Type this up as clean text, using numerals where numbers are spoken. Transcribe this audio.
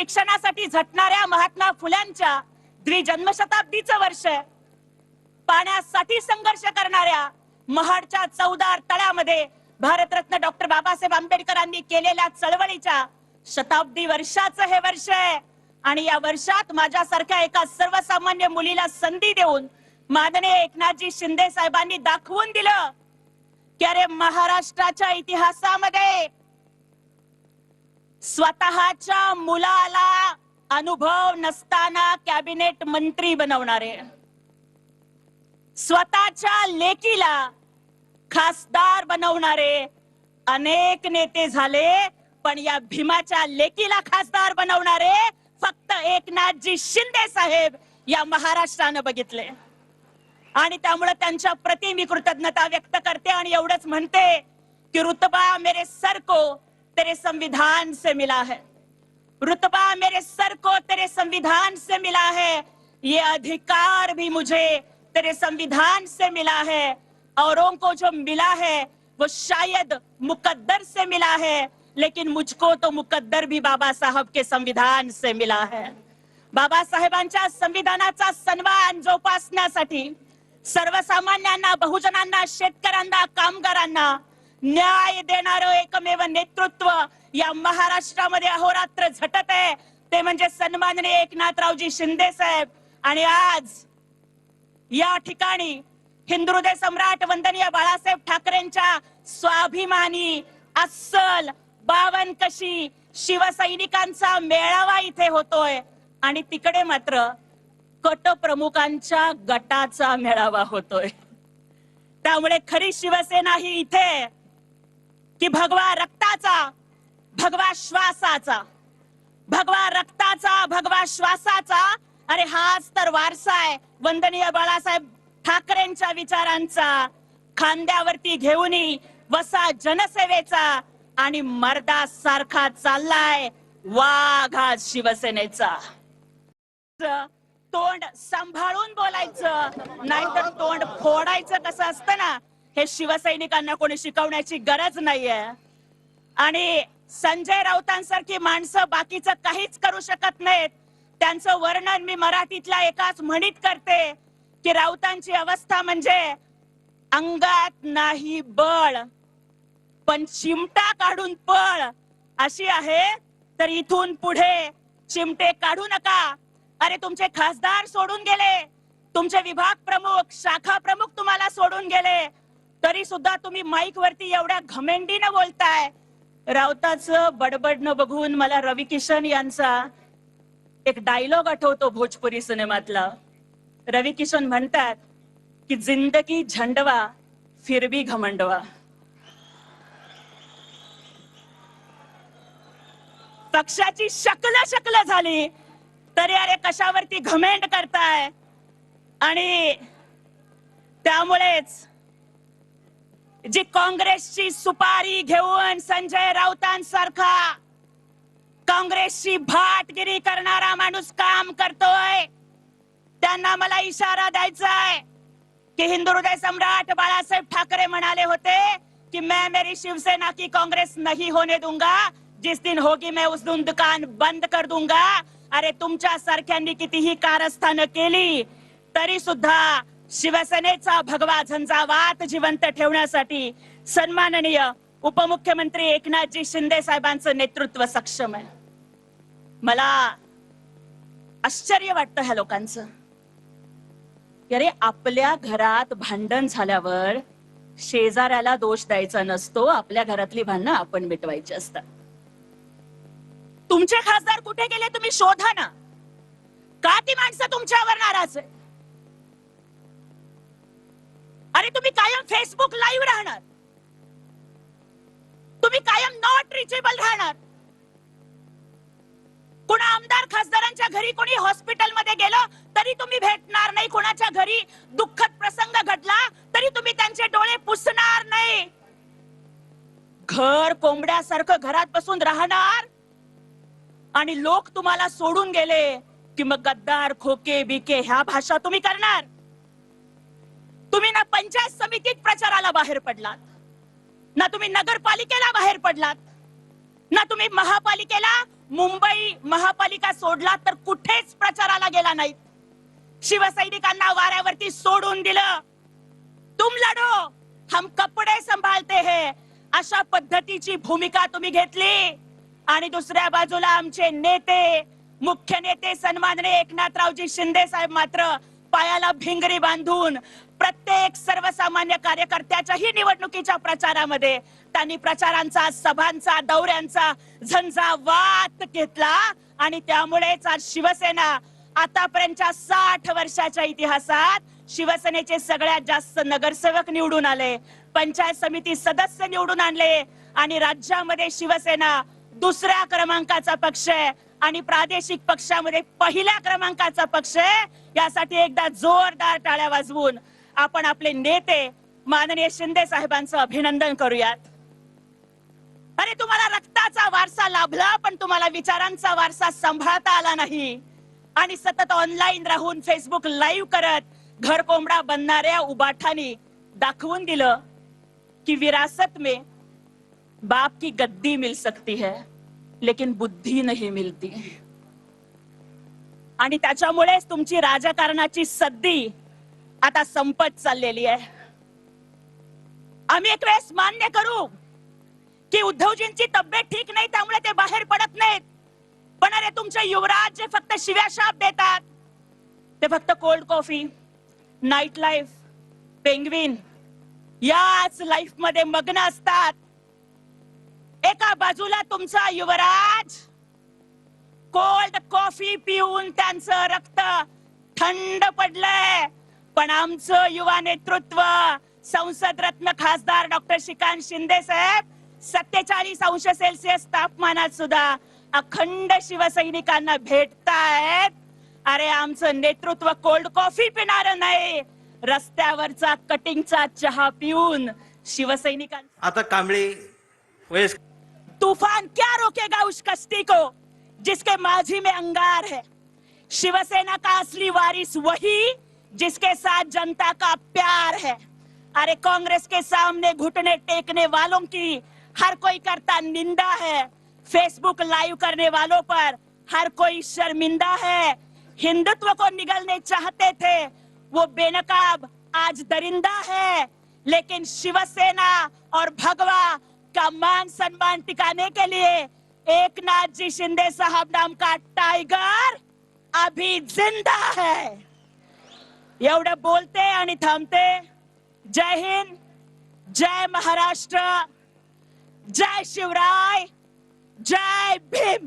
शिक्षणासाठी झटणाऱ्या महात्मा फुल्यांच्या द्विजन्मशताब्दीचं वर्ष आहे. पाण्यासाठी संघर्ष करणाऱ्या महाडच्या 14 तळ्यामध्ये भारतरत्न डॉक्टर बाबासाहेब आंबेडकरांनी केलेल्या चळवळीच्या शताब्दी वर्षाचं हे वर्ष आहे. आणि या वर्षात माझ्यासारख्या एका सर्वसामान्य मुलीला संधी देऊन माननीय एकनाथजी शिंदे साहेबांनी दाखवून दिलं की अरे महाराष्ट्राच्या इतिहासामध्ये स्वतःच्या मुलाला अनुभव नसताना कॅबिनेट मंत्री बनवणारे, स्वतःच्या लेकीला खासदार बनवणारे अनेक नेते झाले, पण या भीमाच्या लेकीला खासदार बनवणारे फक्त एकनाथजी शिंदे साहेब या महाराष्ट्रानं बघितले. आणि त्यामुळे त्यांच्या प्रति मी कृतज्ञता व्यक्त करते आणि एवढंच म्हणते की रुतबा मेरे सर को तेरे संविधान से मिला है, रुतबा मेरे सर को तेरे संविधान से मिला है, ये अधिकार भी मुझे तेरे संविधान से मिला है. औरों को जो मिला है वो शायद मुकद्दर से मिला है, लेकिन मुझको तो मुकद्दर भी बाबा साहब के संविधान से मिला है. बाबासाहेबांच्या संविधानाचा सन्मान जोपासण्यासाठी सर्वसामान्यांना, बहुजनांना, शेतकऱ्यांना, कामगारांना न्याय देणारं एकमेव नेतृत्व या महाराष्ट्रामध्ये अहोरात्र झटत आहे ते म्हणजे सन्माननीय एकनाथरावजी शिंदे साहेब. आणि आज या ठिकाणी हिंदुहृदय सम्राट वंदनीय बाळासाहेब ठाकरेंच्या स्वाभिमानी अस्सल 52 कशी शिवसैनिकांचा मेळावा इथे होतोय आणि तिकडे मात्र कट प्रमुखांच्या गटाचा मेळावा होतोय. त्यामुळे खरी शिवसेना ही इथे की भगवा रक्ताचा, भगवा श्वासाचा, भगवा रक्ताचा, भगवा श्वासाचा, अरे हाच तर वारसा आहे वंदनीय बाळासाहेब ठाकरेंच्या विचारांचा. खांद्यावरती घेऊन वसा जनसेवेचा आणि मर्दासारखा चाललाय वाघ आज शिवसेनेचा. तोंड सांभाळून बोलायचं, नाहीतर तोंड फोडायचं कसं असतं ना, हे शिवसैनिकांना कोणी शिकवण्याची गरज नाहीये. आणि संजय राऊतांसारखी माणसं बाकीचं काहीच करू शकत नाहीत. त्यांचं वर्णन मी मराठीतल्या एकाच म्हणीत करते की राऊतांची अवस्था म्हणजे अंगात नाही बळ पण चिमटा काढून पळ अशी आहे. तर इथून पुढे चिमटे काढू नका. अरे तुमचे खासदार सोडून गेले, तुमचे विभाग प्रमुख, शाखा प्रमुख तुम्हाला सोडून गेले, तरी सुद्धा तुम्ही माईक वरती एवढ्या घमेंडीनं बोलताय. राऊताचं बडबडणं बघून मला रवी किशन यांचा एक डायलॉग आठवतो भोजपुरी सिनेमातला. रवी किशन म्हणतात की जिंदगी झंडवा फिर भी घमंडवा. पक्षाची शकल झाली तरी अरे कशावरती घमेंड करताय. आणि त्यामुळेच जी काँग्रेसची सुपारी घेऊन संजय राऊतांसारखा काँग्रेसची भाटगिरी करणारा माणूस काम करतोय, त्यांना मला इशारा द्यायचा आहे की हिंदुहृदय सम्राट बाळासाहेब ठाकरे म्हणाले होते कि मैं मेरी शिवसेना की कांग्रेस नहीं होने दूंगा, जिस दिन होगी मैं उस दिन दुकान बंद कर दूंगा. अरे तुमच्या सारख्यांनी कितीही कारस्थानं केली तरी सुद्धा शिवसेनेचा भगवा झंझावात जिवंत ठेवण्यासाठी सन्माननीय उपमुख्यमंत्री एकनाथजी शिंदे साहेबांचं नेतृत्व सक्षम आहे. मला आश्चर्य वाटतं ह्या लोकांचं. अरे आपल्या घरात भांडण झाल्यावर शेजाऱ्याला दोष द्यायचा नसतो, आपल्या घरातली भांडणं आपण मिटवायची असतात. तुमचे खासदार कुठे गेले तुम्ही शोधा ना. का ती माणसं तुमच्यावर नाराज आहे? अरे तुम्ही कायम फेसबुक लाईव्ह राहणार, तुम्ही कायम नॉट रिचेबल राहणार. कुणा आमदार खासदारांच्या घरी कोणी हॉस्पिटलमध्ये गेलं तरी तुम्ही भेटणार नाही, कोणाच्या घरी दुःखद प्रसंग घडला तरी तुम्ही त्यांचे डोळे पुसणार नाही. घर कोंबड्यासारखं घरात बसून राहणार आणि लोक तुम्हाला सोडून गेले की मग गद्दार, खोके, बिके ह्या भाषा तुम्ही करणार. तुम्ही ना पंचायत समितीत प्रचाराला बाहेर पडलात, ना तुम्ही नगरपालिकेला बाहेर पडलात, ना तुम्ही महापालिकेला मुंबई महापालिका सोडला तर कुठेच प्रचाराला गेला नाही. शिवसैनिकांना वाऱ्यावरती सोडून दिलं. तुम लढो, हम कपडे संभाळते है, अशा पद्धतीची भूमिका तुम्ही घेतली. आणि दुसऱ्या बाजूला आमचे नेते, मुख्य नेते सन्माननीय एकनाथरावजी शिंदे साहेब मात्र पायाला भिंगरी बांधून प्रत्येक सर्वसामान्य कार्यकर्त्याच्याही निवडणुकीच्या प्रचारामध्ये त्यांनी प्रचारांचा, सभांचा, दौऱ्यांचा झंझावात घेतला. आणि त्यामुळेच आज शिवसेना आतापर्यंतच्या 60 वर्षाच्या इतिहासात शिवसेनेचे सगळ्यात जास्त नगरसेवक निवडून आले, पंचायत समिती सदस्य निवडून आणले आणि राज्यामध्ये शिवसेना दुसऱ्या क्रमांकाचा पक्ष आहे आणि प्रादेशिक पक्षामध्ये पहिल्या क्रमांकाचा पक्ष आहे. यासाठी एकदा जोरदार टाळ्या वाजवून आपण आपले नेते माननीय शिंदे साहेबांचं अभिनंदन करूयात. अरे तुम्हाला रक्ताचा वारसा लाभला, पण तुम्हाला विचारांचा वारसा सांभाळता आला नाही. आणि सतत ऑनलाईन राहून फेसबुक लाईव्ह करत घर कोंबडा बनणाऱ्या उबाठानी दाखवून दिलं की विरासत में बाप की गद्दी मिल सकती है लेकिन बुद्धी नहीं मिलती. आणि त्याच्यामुळेच तुमची राजकारणाची सद्दी आता संपत चाललेली आहे. आम्ही एक वेळेस मान्य करू की उद्धवजींची तब्येत ठीक नाही, त्यामुळे ते बाहेर पडत नाहीत. पण अरे तुमचे युवराज जे फक्त शिव्याशाप देतात, ते फक्त cold coffee, night life, penguin याच लाईफ मध्ये मग्न असतात. एका बाजूला तुमचा युवराज कोल्ड कॉफी पिऊन त्यांचं रक्त थंड पडलंय, पण आमचं युवा नेतृत्व, संसद रत्न खासदार डॉक्टर श्रीकांत शिंदे साहेब 47°C तापमानात सुद्धा अखंड शिवसैनिकांना भेटतायत. अरे आमचं नेतृत्व कोल्ड कॉफी पिणार नाही, रस्त्यावरचा कटिंगचा चहा पिऊन शिवसैनिकांना. आता कांबळे वयस्क. तूफान क्या रोकेगा उस कश्ती को जिसके माझी में अंगार है. शिवसेना का असली वारिस वही जिसके साथ जनता का प्यार है. अरे कांग्रेस के सामने घुटने टेकने वालों की हर कोई करता निंदा है, फेसबुक लाइव करने वालों पर हर कोई शर्मिंदा है. हिंदुत्व को निगलने चाहते थे वो बेनकाब आज दरिंदा है, लेकिन शिवसेना और भगवा का मान सम्मान टिकाने के लिए एकनाथ जी शिंदे साहब नाम का टाइगर अभी जिंदा है. एवढं बोलते आणि थांबते. जय हिंद, जय महाराष्ट्र, जय शिवराय, जय भीम.